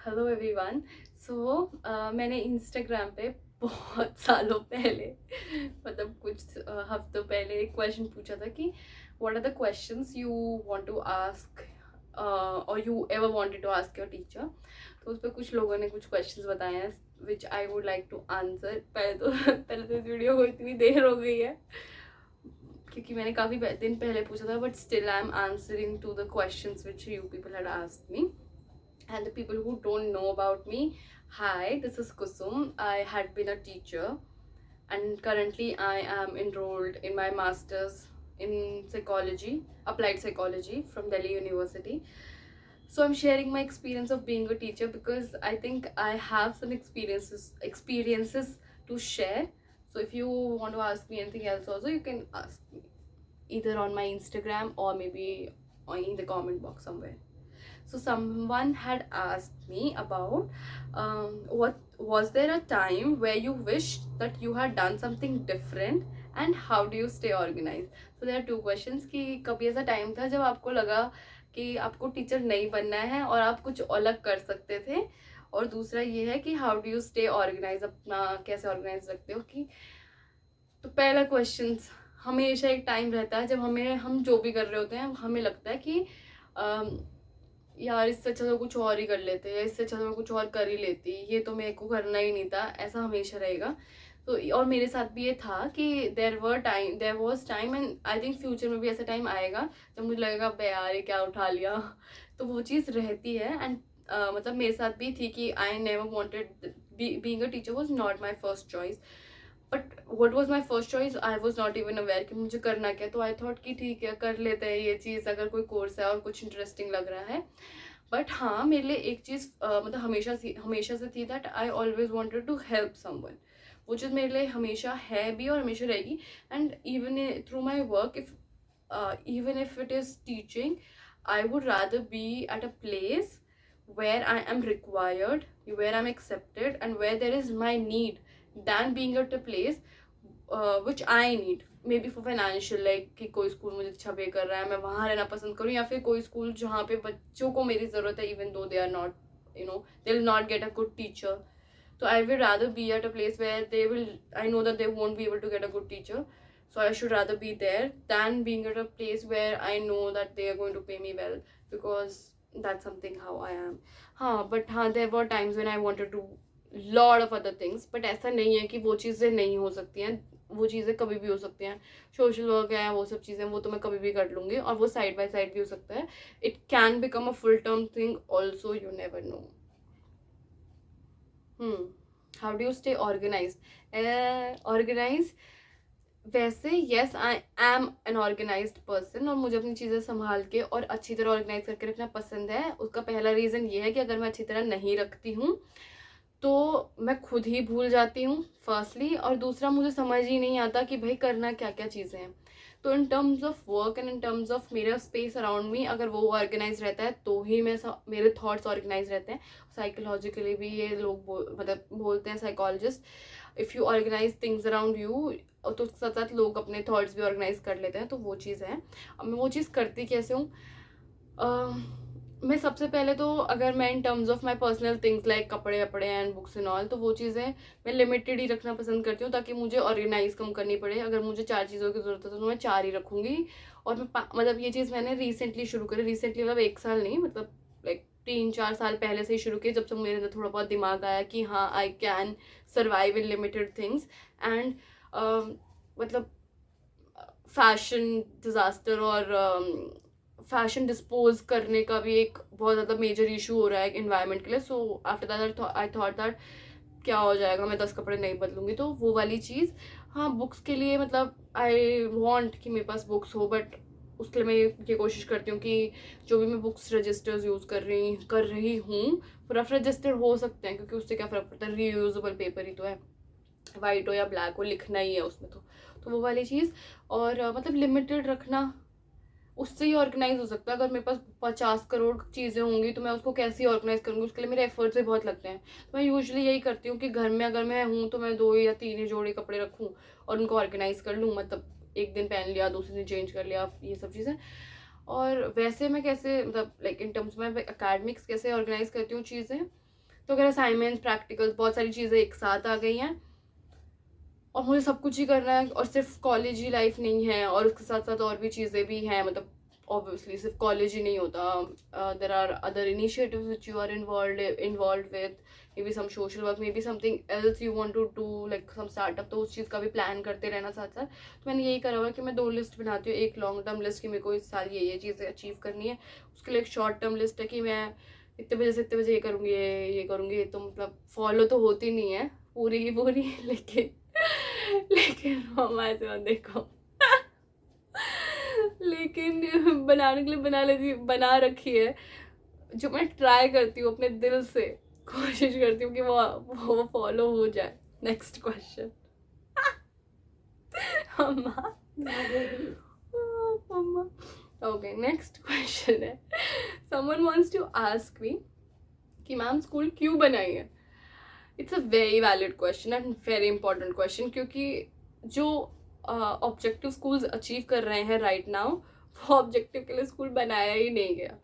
Hello everyone. मैंने Instagram पे बहुत सालों पहले मतलब कुछ हफ्तों पहले एक क्वेश्चन पूछा था कि what are the questions you want to ask और you ever wanted to ask your teacher. तो उस पर कुछ लोगों ने कुछ क्वेश्चंस बताए हैं which I would like to answer. पहले तो इस वीडियो को इतनी देर हो गई है क्योंकि मैंने काफ़ी दिन पहले पूछा था, but still I am answering to the questions which you people had asked me. And the people who don't know about me, hi, this is Kusum. I had been a teacher and currently I am enrolled in my master's in psychology, applied psychology from Delhi University. So I'm sharing my experience of being a teacher because I think I have some experiences to share. So if you want to ask me anything else also, you can ask me either on my Instagram or maybe in the comment box somewhere. So someone had asked me about what was there a time where you wished that you had done something different and how do you stay organized. So there are two questions कि कभी ऐसा time था जब आपको लगा कि आपको teacher नहीं बनना है और आप कुछ अलग कर सकते थे, और दूसरा ये है कि how do you stay organise, अपना कैसे ऑर्गेनाइज रखते हो कि. तो पहला क्वेश्चन, हमेशा एक टाइम रहता है जब हम जो भी कर रहे होते हैं हमें लगता है कि यार इससे अच्छा तो कुछ और ही कर लेते, या इससे अच्छा तो मैं कुछ और कर ही लेती, ये तो मेरे को करना ही नहीं था. ऐसा हमेशा रहेगा. तो और मेरे साथ भी ये था कि there was time and I think future में भी ऐसा टाइम आएगा जब मुझे लगेगा बे यार ये क्या उठा लिया. तो वो चीज़ रहती है. एंड मतलब मेरे साथ भी थी कि I never wanted being a teacher was not my first choice. But what was my first choice, I was not even aware कि मुझे करना क्या. तो आई थॉट कि ठीक है कर लेते हैं ये चीज़, अगर कोई कोर्स है और कुछ इंटरेस्टिंग लग रहा है. बट हाँ, मेरे लिए एक चीज़ मतलब हमेशा से थी that I always wanted to help someone. वो चीज़ मेरे लिए हमेशा है भी और हमेशा रहेगी. And even through my work, if even if it is teaching, I would rather be at a place where I am required, where I'm accepted, and where there is my need, than being at a place which I need. Maybe for financial, like कि कोई school मुझे अच्छा पे कर रहा है, मैं वहाँ रहना पसंद करूँ, या फिर कोई स्कूल जहाँ पे बच्चों को मेरी ज़रूरत है, even though they are not, they will not get a good teacher. So I will rather be at a place where I know that they won't be able to get a good teacher. So I should rather be there than being at a place where I know that they are going to pay me well, because that's something how I am. हाँ, but हाँ, there were times when I wanted to lot of other things, but ऐसा नहीं है कि वो चीज़ें नहीं हो सकती हैं. वो चीज़ें कभी भी हो सकती हैं. सोशल वर्क है, वो सब चीज़ें वो तो मैं कभी भी कर लूँगी, और वो साइड बाय साइड भी हो सकता है. It can become a full term thing also, you never know. How do you stay organise. Organise, वैसे yes I am an organised person, और मुझे अपनी चीज़ें संभाल के और अच्छी तरह ऑर्गेनाइज करके रखना पसंद है. उसका पहला रीज़न ये है कि अगर मैं अच्छी तरह नहीं रखती हूँ तो मैं खुद ही भूल जाती हूँ फर्स्टली, और दूसरा मुझे समझ ही नहीं आता कि भाई करना क्या क्या चीज़ें हैं. तो इन terms of work and in terms of मेरा स्पेस अराउंड मी, अगर वो ऑर्गेनाइज रहता है तो ही मेरे थॉट्स ऑर्गेनाइज रहते हैं. साइकोलॉजिकली भी ये लोग मतलब बोलते हैं psychologist, if you organise things around you, तो साथ साथ लोग अपने थॉट्स भी ऑर्गेनाइज कर लेते हैं. तो वो चीज़ है. अब मैं वो चीज़ करती कैसे हूँ. मैं सबसे पहले तो, अगर मैं इन terms of my personal things like कपड़े वपड़े एंड बुक्स एंड ऑल, तो वो चीज़ें मैं लिमिटेड ही रखना पसंद करती हूँ ताकि मुझे ऑर्गेनाइज कम करनी पड़े. अगर मुझे 4 चीज़ों की ज़रूरत है तो मैं 4 ही रखूँगी. और मैं मतलब ये चीज़ मैंने रिसेंटली शुरू करी. रिसेंटली मतलब 1 साल नहीं, मतलब लाइक 3-4 साल पहले से ही शुरू किया, जब से मेरे अंदर थोड़ा बहुत दिमाग आया कि हाँ I can survive in limited things. And मतलब फैशन डिज़ास्टर और फैशन डिस्पोज करने का भी एक बहुत ज़्यादा मेजर इशू हो रहा है इन्वायरमेंट के लिए. So after that I thought that क्या हो जाएगा, मैं 10 कपड़े नहीं बदलूंगी. तो वो वाली चीज़. हाँ, बुक्स के लिए मतलब आई वॉन्ट कि मेरे पास बुक्स हो, बट उसके लिए मैं ये कोशिश करती हूँ कि जो भी मैं बुक्स रजिस्टर्स यूज़ कर रही हूँ, रफ रजिस्टर हो सकते हैं, क्योंकि उससे क्या फ़र्क पड़ता है, रीयूजेबल पेपर ही तो है, वाइट हो या ब्लैक हो, लिखना ही है उसमें. तो वो वाली चीज़. और मतलब लिमिटेड रखना, उससे ही ऑर्गेनाइज हो सकता है. अगर मेरे पास 50 करोड़ चीज़ें होंगी तो मैं उसको कैसे ऑर्गेनाइज करूँगी, उसके लिए मेरे एफर्ट्स भी बहुत लगते हैं. तो मैं यूजुअली यही करती हूँ कि घर में अगर मैं हूँ तो मैं 2 या 3 ही जोड़े कपड़े रखूँ और उनको ऑर्गेनाइज कर लूँ. मतलब एक दिन पहन लिया, दूसरे दिन चेंज कर लिया, ये सब चीज़ें. और वैसे मैं कैसे, मतलब लाइक इन टर्म्स में एकेडमिक्स कैसे ऑर्गेनाइज करती हूँ चीज़ें. तो अगर असाइनमेंट्स, प्रैक्टिकल्स, बहुत सारी चीज़ें एक साथ आ गई हैं और मुझे सब कुछ ही करना है, और सिर्फ कॉलेज ही लाइफ नहीं है, और उसके साथ साथ और भी चीज़ें भी हैं, मतलब ऑब्वियसली सिर्फ कॉलेज ही नहीं होता, there are other initiatives which you are involved with, may be some social work, may be something else you want to do, like some startup, तो उस चीज़ का भी प्लान करते रहना साथ साथ। तो मैंने यही करा हुआ कि मैं 2 लिस्ट बनाती हूँ, एक लॉन्ग टर्म लिस्ट कि मेरे को इस साल ये चीज़ें अचीव करनी है, उसके लिए एक शॉर्ट टर्म लिस्ट है कि मैं इतने बजे से इतने बजे ये करूँगी, ये करूँगी, तो मतलब फॉलो तो होती नहीं है पूरी की पूरी लेकिन लेकिन हमारे से मत देखो लेकिन बनाने के लिए बना लेती, बना रखी है, जो मैं ट्राई करती हूँ अपने दिल से, कोशिश करती हूँ कि वो फॉलो हो जाए। Next question. मम्मा मम्मा ओके, नेक्स्ट क्वेश्चन है, someone wants to ask me कि मैम स्कूल क्यों बनाई है। It's a very valid question and very important question, क्योंकि जो ऑब्जेक्टिव स्कूल्स अचीव कर रहे हैं राइट नाउ, वो ऑब्जेक्टिव के लिए स्कूल बनाया ही नहीं गया।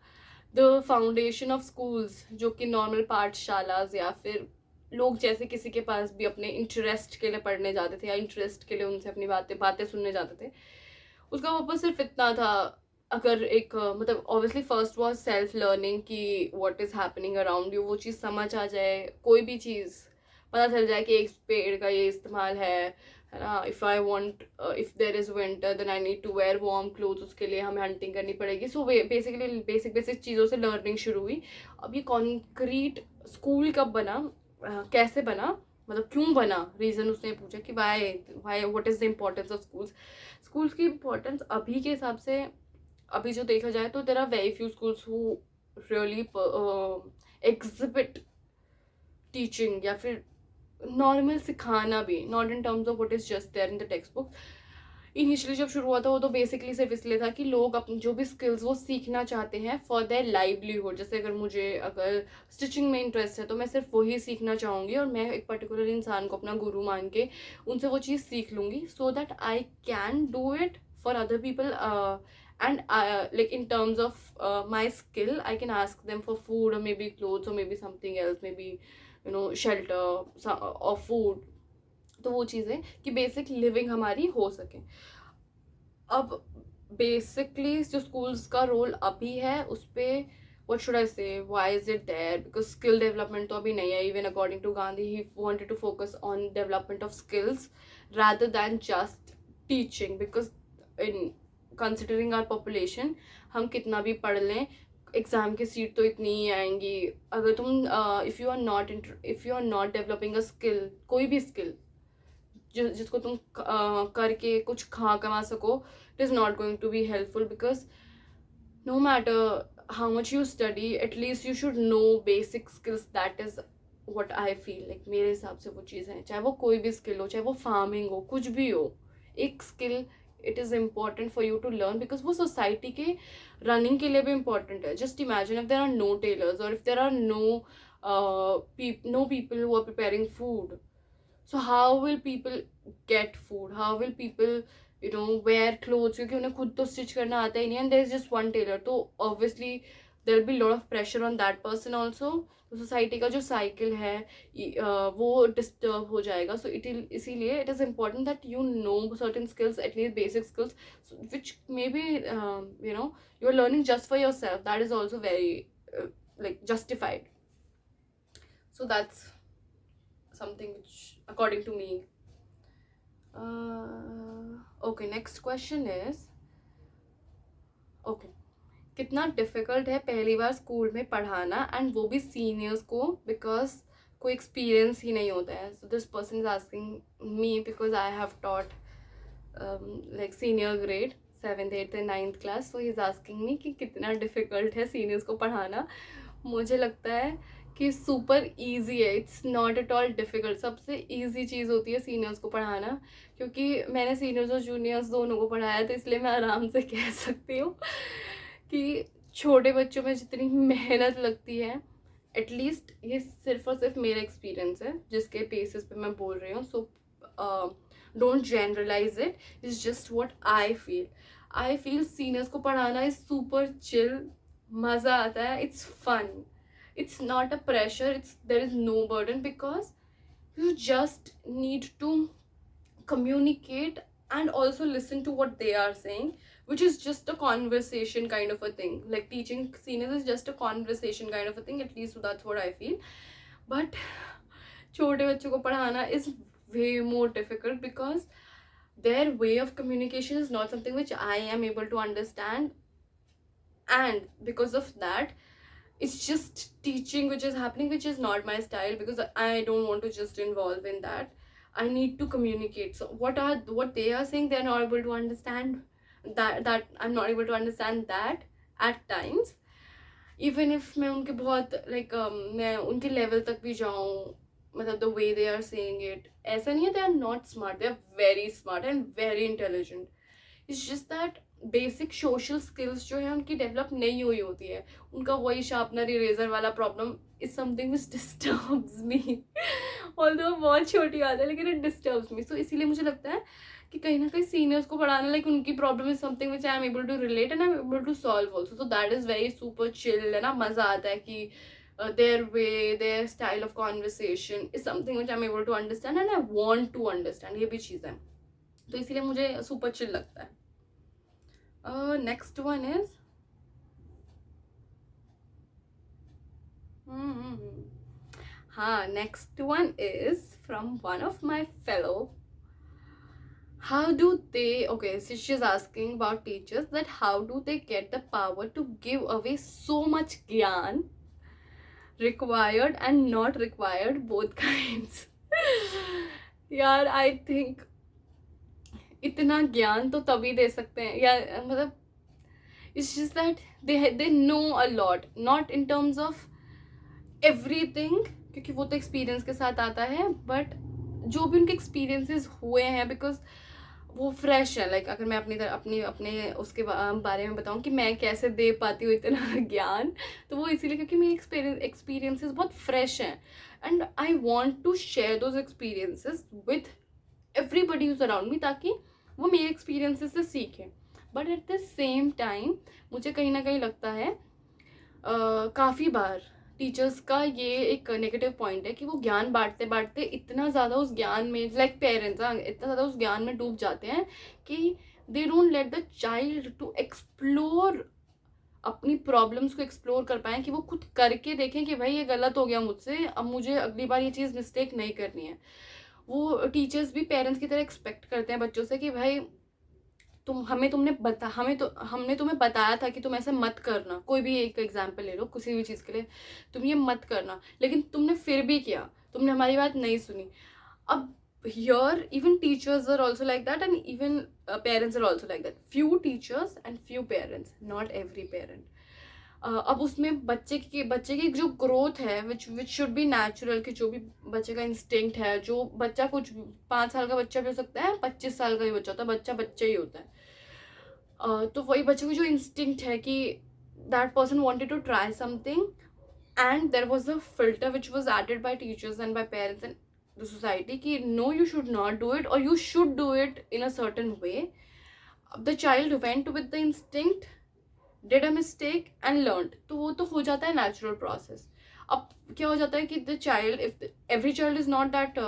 द फाउंडेशन ऑफ स्कूल्स, जो कि नॉर्मल पाठशालाज या फिर लोग जैसे किसी के पास भी अपने इंटरेस्ट के लिए पढ़ने जाते थे या इंटरेस्ट के लिए उनसे अपनी बातें सुनने जाते थे, उसका पर्पज सिर्फ इतना था। अगर एक मतलब obviously first was self learning कि what is happening around you, वो चीज़ समझ आ जाए, कोई भी चीज़ पता चल जाए कि एक पेड़ का ये इस्तेमाल है ना। If I want, if there is winter then I need to wear warm cloth, उसके लिए हमें हंटिंग करनी पड़ेगी। सो बेसिकली बेसिक चीज़ों से लर्निंग शुरू हुई। अब ये कॉन्क्रीट स्कूल कब बना, कैसे बना, मतलब क्यों बना, रीज़न उसने पूछा कि why what is the importance of schools. Schools की इम्पोर्टेंस अभी के हिसाब से, अभी जो देखा जाए तो there are very few schools who really exhibit teaching या फिर नॉर्मल सिखाना भी, not in terms of what is just there in the text book. Initially जब शुरू हुआ था वो तो बेसिकली सिर्फ इसलिए था कि लोग अपनी जो भी स्किल्स वो सीखना चाहते हैं फॉर देयर लाइवलीहुड। जैसे अगर स्टिचिंग में इंटरेस्ट है तो मैं सिर्फ वही सीखना चाहूँगी और मैं एक पर्टिकुलर इंसान को अपना गुरु मान के उनसे वो चीज़ सीख लूँगी, so that I can do it for other people. And like in terms of my skill, I can ask them for food or maybe clothes or maybe something else, maybe shelter or food। तो वो चीज़ें कि basic living हमारी हो सके। अब basically जो schools का रोल अभी है उस पर what should I say, why is it there, because skill development तो अभी नहीं है। even according to Gandhi, he wanted to focus on development of skills rather than just teaching, because in considering our population, हम कितना भी पढ़ लें exam की सीट तो इतनी ही आएंगी। अगर तुम if you are not developing a skill, कोई भी स्किल जिसको तुम करके कुछ कमा सको, it is not going to be helpful, because no matter how much you study, at least you should know basic skills. That is what I feel like, मेरे हिसाब से वो चीज़ है, चाहे वो कोई भी स्किल हो, चाहे वो फार्मिंग हो, कुछ भी हो, एक skill it is important for you to learn, because वो सोसाइटी के रनिंग के लिए भी इम्पॉर्टेंट है। Just imagine if there are no tailors और if there are no people who are preparing food, so how will people get food, how will people wear clothes, क्योंकि उन्हें खुद तो स्टिच करना आता ही नहीं, and there is just one tailor, तो obviously there will be lot of pressure on that person also। तो society का जो साइकिल है वो डिस्टर्ब हो जाएगा। सो इसीलिए it is important that you know certain skills, at least basic skills which may be you are learning just for your self, that is also very like justified। So that's something which according to me। Okay, next question is okay, कितना difficult है पहली बार school में पढ़ाना, and वो भी seniors को, because कोई experience ही नहीं होता है। So this person is asking me because I have taught like senior grade 7th 8th and 9th class, so he is asking me कि कितना डिफ़िकल्ट है सीनियर्स को पढ़ाना। मुझे लगता है कि सुपर ईजी है, it's not at all difficult. सबसे ईजी चीज़ होती है सीनियर्स को पढ़ाना, क्योंकि मैंने सीनियर्स और जूनियर्स दोनों को पढ़ाया, तो इसलिए मैं आराम से कह सकती हूँ कि छोटे बच्चों में जितनी मेहनत लगती है, एटलीस्ट ये सिर्फ और सिर्फ मेरा एक्सपीरियंस है जिसके बेसिस पे मैं बोल रही हूँ। So don't generalise it, it's just what I feel seniors को पढ़ाना इज सुपर चिल, मज़ा आता है, it's fun. it's not a pressure, there is no burden, because you just need to communicate and also listen to what they are saying, which is just a conversation kind of a thing. Like teaching seniors is just a conversation kind of a thing, at least that's what I feel. But छोटे बच्चों को पढ़ाना is way more difficult, because their way of communication is not something which I am able to understand, and because of that it's just teaching which is happening, which is not my style, because I don't want to just involve in that. I need to communicate. So what they are saying, they're not able to understand, that I'm not able to understand that at times, even if मैं उनके बहुत like मैं उनके level तक भी जाऊँ, मतलब the way they are saying it, ऐसा नहीं है they are not smart, they are very smart and very intelligent. It's just that basic social skills जो है उनकी डेवलप नहीं हुई होती है. उनका वही शार्पनर इरेजर वाला problem is something which disturbs me. Although बहुत छोटी बात है लेकिन इट डिस्टर्ब्स मी. सो इसीलिए मुझे लगता है कि कहीं ना कहीं सीनियर्स को पढ़ाना, लाइक उनकी problem is something which I am able to relate and I am able to solve also. So that is very super chill, है ना. मज़ा आता है कि their way, their style of conversation is something which I'm able to understand and I want to understand. ये भी चीज़ है, तो इसीलिए मुझे सुपर चिल लगता है. Next one is next one is from one of my fellow. How do they, okay, so she's asking about teachers, that how do they get the power to give away so much gyan, required and not required, both kinds. यार I think इतना ज्ञान तो तभी दे सकते हैं, या मतलब it's just that they know a lot, not in terms of everything, क्योंकि वो तो एक्सपीरियंस के साथ आता है, बट जो भी उनके एक्सपीरियंसेस हुए हैं, बिकॉज वो फ्रेश है. लाइक अगर मैं अपने उसके बारे में बताऊं कि मैं कैसे दे पाती हूँ इतना ज्ञान, तो वो इसीलिए क्योंकि मेरे एक्सपीरियंसेस बहुत फ्रेश हैं, and I want to share those experiences with everybody who's around me, ताकि वो मेरे एक्सपीरियंसेस से सीखें. But at the same time मुझे कहीं ना कहीं लगता है काफ़ी बार टीचर्स का ये एक नेगेटिव पॉइंट है कि वो ज्ञान बांटते बांटते इतना ज़्यादा उस ज्ञान में, लाइक पेरेंट्स इतना ज़्यादा उस ज्ञान में डूब जाते हैं कि they don't let the child to explore, अपनी प्रॉब्लम्स को एक्सप्लोर कर पाएँ, कि वो खुद करके देखें कि भाई ये गलत हो गया मुझसे, अब मुझे अगली बार ये चीज़ मिस्टेक नहीं करनी है. वो टीचर्स भी पेरेंट्स की तरह एक्सपेक्ट करते हैं बच्चों से कि भाई हमने तुम्हें बताया था कि तुम ऐसे मत करना. कोई भी एक एग्जांपल ले लो किसी भी चीज़ के लिए, तुम ये मत करना, लेकिन तुमने फिर भी किया, तुमने हमारी बात नहीं सुनी. अब here even teachers are also like that, and even parents are also like that. Few teachers and few parents, not every parent. अब उसमें बच्चे की जो ग्रोथ है विच शुड बी नेचुरल, कि जो भी बच्चे का इंस्टिंक्ट है, जो बच्चा कुछ 5 साल का बच्चा भी हो सकता है, 25 साल का भी बच्चा होता है, बच्चा बच्चा ही होता है. तो वही बच्चे को जो इंस्टिंक्ट है कि that person wanted to try something, and there was a filter which was added by teachers and by parents and the society कि no you should not do it, और you should do it in a certain way. The child went with the instinct, did a mistake and learn, तो वो तो हो जाता है natural process. अब क्या हो जाता है कि the child, if every child is not that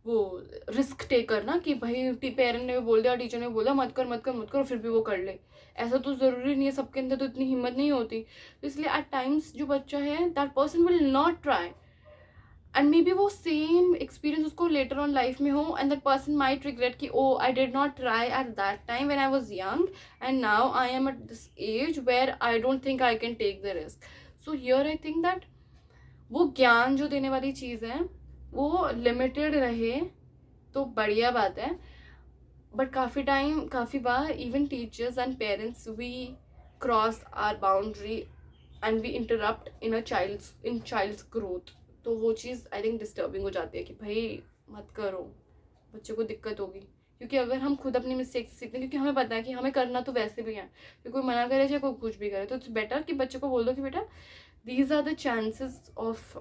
वो रिस्क टेकर ना, कि भाई पेरेंट ने बोल दिया, टीचर ने बोला मत कर, फिर भी वो कर ले. ऐसा तो ज़रूरी नहीं है, सबके अंदर तो इतनी हिम्मत नहीं होती. तो इसलिए एट टाइम्स जो बच्चा है, that person will not try, and maybe वो सेम एक्सपीरियंस उसको लेटर ऑन लाइफ में हो, and that person might regret कि oh I did not try at that time when I was young, and now I am at this age where I don't think I can take the risk. So here I think that वो ज्ञान जो देने वाली चीज़ है वो limited रहे तो बढ़िया बात है. बट काफ़ी बार even teachers and parents we cross our boundary and we interrupt in child's growth. तो वो चीज़ आई थिंक डिस्टर्बिंग हो जाती है कि भाई मत करो, बच्चे को दिक्कत होगी. क्योंकि अगर हम खुद अपनी मिस्टेक से सीखते हैं, क्योंकि हमें पता है कि हमें करना तो वैसे भी है, कि कोई मना करे चाहे कोई कुछ भी करे, तो इट्स बेटर कि बच्चे को बोल दो कि बेटा these are the chances of,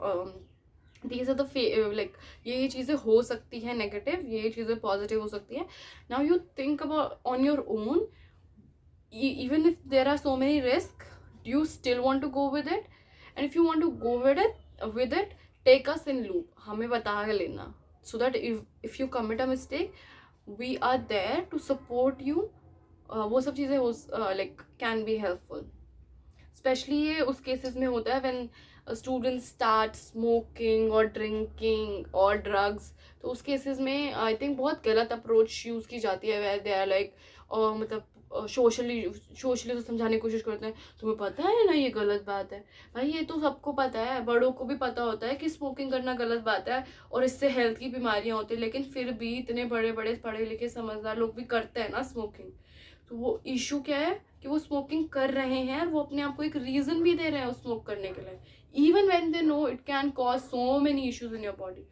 these are the like ये चीज़ें हो सकती हैं नेगेटिव, ये चीज़ें पॉजिटिव हो सकती है. Now you think about on your own, even if there are so many risk, do you still want to go with it, and if you want to go with it take us in loop, हमें बता के लेना, so that if you commit a mistake we are there to support you. वो सब चीज़ें हो like can be helpful. Specially ये उस केसेस में होता है व्हेन स्टूडेंट स्टार्ट स्मोकिंग और ड्रिंकिंग और ड्रग्स. तो उस केसेस में आई थिंक बहुत गलत अप्रोच यूज़ की जाती है, वेयर दे आर लाइक मतलब सोशली तो समझाने की कोशिश करते हैं, तुम्हें पता है ना ये गलत बात है. भाई ये तो सबको पता है, बड़ों को भी पता होता है कि स्मोकिंग करना गलत बात है और इससे हेल्थ की बीमारियां होती है, लेकिन फिर भी इतने बड़े बड़े पढ़े लिखे समझदार लोग भी करते हैं ना स्मोकिंग. तो वो इशू क्या है कि वो स्मोकिंग कर रहे हैं और वो अपने आप को एक रीजन भी दे रहे हैं स्मोक करने के लिए, even when they know it can cause so many issues in your body.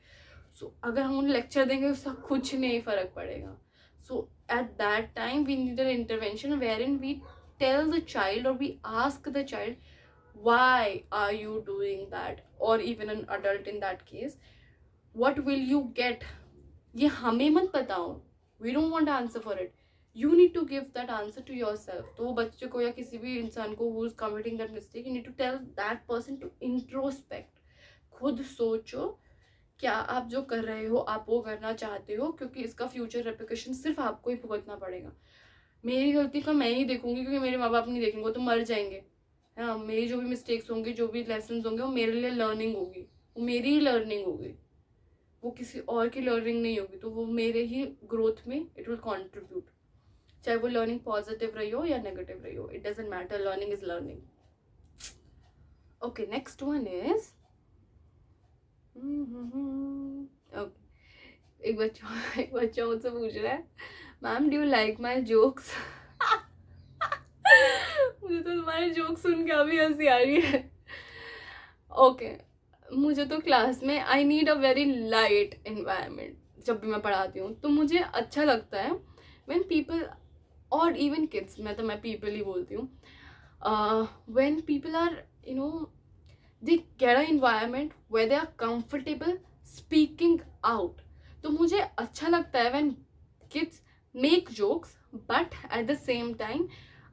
So अगर हम उन्हें लेक्चर देंगे उसका कुछ नहीं फर्क पड़ेगा. So at that time we need an intervention where in we tell the child और we ask the child why are you doing that, or even an adult in that case, what will you get. ये हमें मत बताओ, we don't want to answer for it, you need to give that answer to yourself. तो वो बच्चे को या किसी भी इंसान को who is committing that mistake, you need to tell that person to introspect. खुद सोचो क्या आप जो कर रहे हो आप वो करना चाहते हो, क्योंकि इसका फ्यूचर रेप्रिकॉशन सिर्फ आपको ही भुगतना पड़ेगा. मेरी गलती का मैं ही देखूंगी क्योंकि मेरे माँ बाप नहीं देखेंगे, वो तो मर जाएंगे. हाँ, मेरी जो भी मिस्टेक्स होंगे, जो भी लेसन होंगे, वो मेरे लिए लर्निंग होगी, वो मेरी ही लर्निंग होगी, वो किसी और की लर्निंग नहीं होगी. तो वो मेरे ही ग्रोथ में इट विल कॉन्ट्रीब्यूट, चाहे वो लर्निंग पॉजिटिव रही हो या नेगेटिव रही हो, it doesn't matter, learning is learning. Okay, next one is एक बच्चा मुझसे पूछ रहा है, ma'am do you like my jokes. मुझे तो तुम्हारे जोक सुन के अभी हंसी आ रही है. ओके, मुझे तो क्लास में I need a very light environment. जब भी मैं पढ़ाती हूँ तो मुझे अच्छा लगता है व्हेन पीपल और इवन किड्स, मैं पीपल ही बोलती हूँ, when people are you know they get a environment where they are comfortable speaking out. तो मुझे अच्छा लगता है when kids make jokes, but at the same time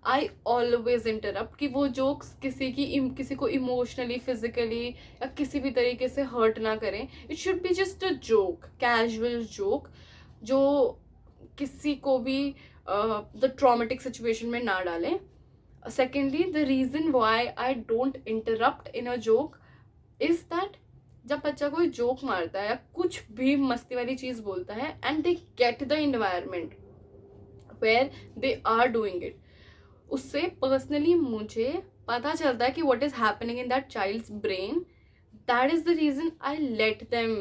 I always interrupt कि वो जोक्स किसी को इमोशनली, फिजिकली या किसी भी तरीके से हर्ट ना करें. It should be just a joke, casual joke, जो किसी को भी द ट्रॉमेटिक सिचुएशन में ना डालें. Secondly, the reason why I don't interrupt in a joke is that जब बच्चा कोई जोक मारता है या कुछ भी मस्ती वाली चीज़ बोलता है and they get the environment where they are doing it, उससे पर्सनली मुझे पता चलता है कि what is happening in that child's brain. That is the reason I let them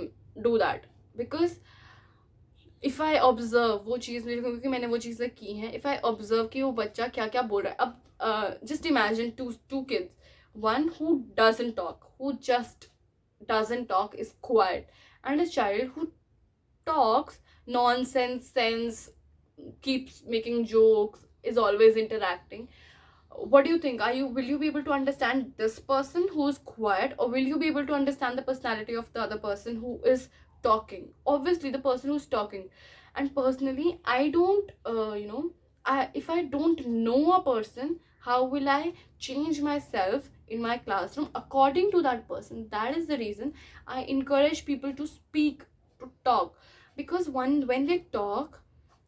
do that, because if I observe वो चीज़, क्योंकि मैंने वो चीज़ें की हैं, इफ आई ऑब्जर्व कि वो बच्चा क्या क्या बोल रहा है. अब just imagine two kids, one who doesn't talk, who just doesn't talk, is quiet, and a child who talks nonsense, keeps making jokes, is always interacting. What do you think? Will you be able to understand this person who is quiet, or will you be able to understand the personality of the other person who is talking? Obviously the person who's talking. And personally I don't if I don't know a person, how will I change myself in my classroom according to that person? That is the reason I encourage people to speak, to talk, because when they talk,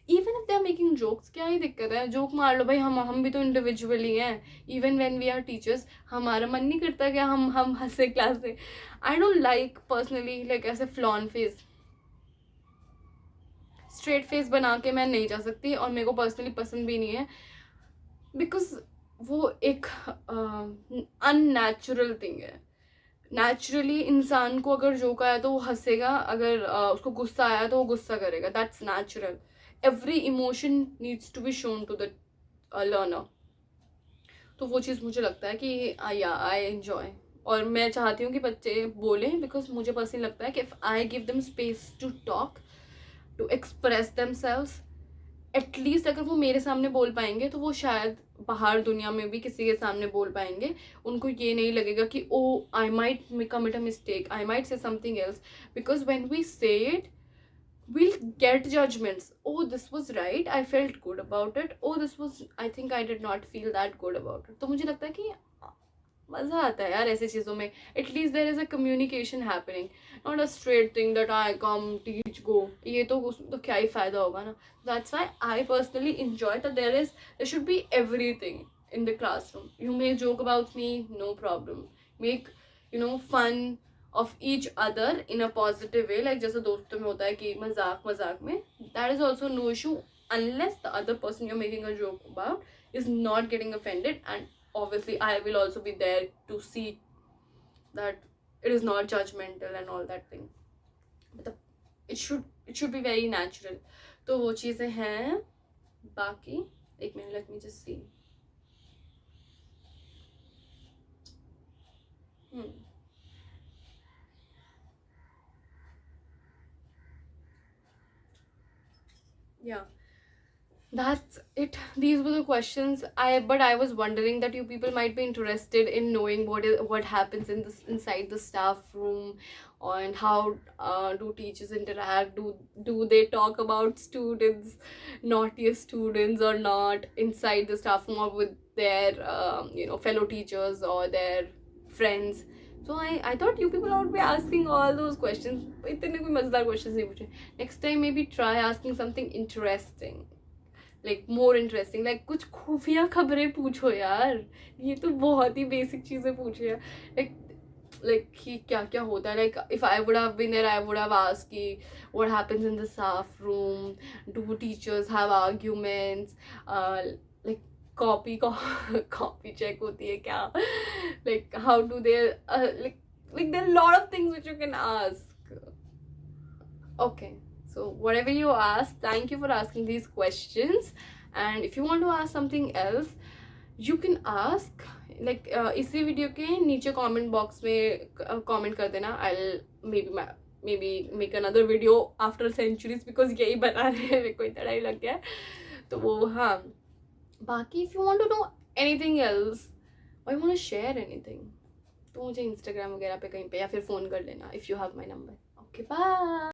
even if they are making jokes, क्या ही दिक्कत है, joke मार लो भाई, हम भी तो individually हैं. Even when we are teachers, हमारा मन नहीं करता कि हम हंसे क्लास से. I don't like personally like ऐसे फ्लॉन फेस, स्ट्रेट फेस बना के मैं नहीं जा सकती, और मेरे को पर्सनली पसंद भी नहीं है, बिकॉज वो एक अननेचुरल थिंग है. नेचुरली इंसान को अगर जोक आया तो वो हंसेगा, अगर उसको गुस्सा आया तो वो गुस्सा करेगा. That's natural. Every emotion needs to be shown to the learner. तो वो चीज़ मुझे लगता है कि आई एन्जॉय, और मैं चाहती हूँ कि बच्चे बोलें, बिकॉज मुझे पर्सनली लगता है कि if I give them space to talk, to express themselves, at least अगर वो मेरे सामने बोल पाएंगे तो वो शायद बाहर दुनिया में भी किसी के सामने बोल पाएंगे. उनको ये नहीं लगेगा कि oh I might commit a mistake, I might say something else, because when we say it we'll get judgments. Oh, this was right, I felt good about it. Oh, this was, I think I did not feel that good about it. तो मुझे लगता है कि मज़ा आता है यार ऐसी चीज़ों में. At least there is a communication happening, not a straight thing that I come teach go. ये तो उसमें तो क्या ही फ़ायदा होगा ना. That's why I personally enjoy that there should be everything in the classroom. You may joke about me, no problem. Make, you know, fun of each other in a positive way, like जैसे दोस्तों में होता है कि मजाक मजाक में. That is also no issue unless the other person you're making a joke about is not getting offended, and obviously I will also be there to see that it is not judgmental and all that thing. मतलब it should be very natural. तो वो चीज़ें हैं. बाकी एक minute, let me just see. Yeah, that's it. These were the questions. But I was wondering that you people might be interested in knowing what happens in this inside the staff room, and how do teachers interact. Do they talk about students, naughtiest students or not, inside the staff room or with their fellow teachers or their friends. So I thought you people would be asking all those questions. इतने कोई मजेदार questions नहीं पूछे. Next time maybe try asking something interesting, like more interesting, like कुछ खुफिया खबरें पूछो यार. ये तो बहुत ही बेसिक चीजें पूछे यार. like कि क्या क्या होता है. like if I would have been there, I would have asked कि what happens in the staff room, do teachers have arguments, like copy copy check होती है क्या, like how do they like there are a lot of things which you can ask. Okay, so whatever you ask, thank you for asking these questions. And if you want to ask something else, you can ask. like इसी video के नीचे comment box में comment कर देना. I'll maybe make another video after centuries, because यही बनाने में मेरे को इतना टाइम लग गया है. तो वो हाँ. बाकी if you want to know anything else or you want to share anything, तो मुझे Instagram वगैरह पे कहीं पे या फिर फ़ोन कर लेना if you have my number. Okay, bye.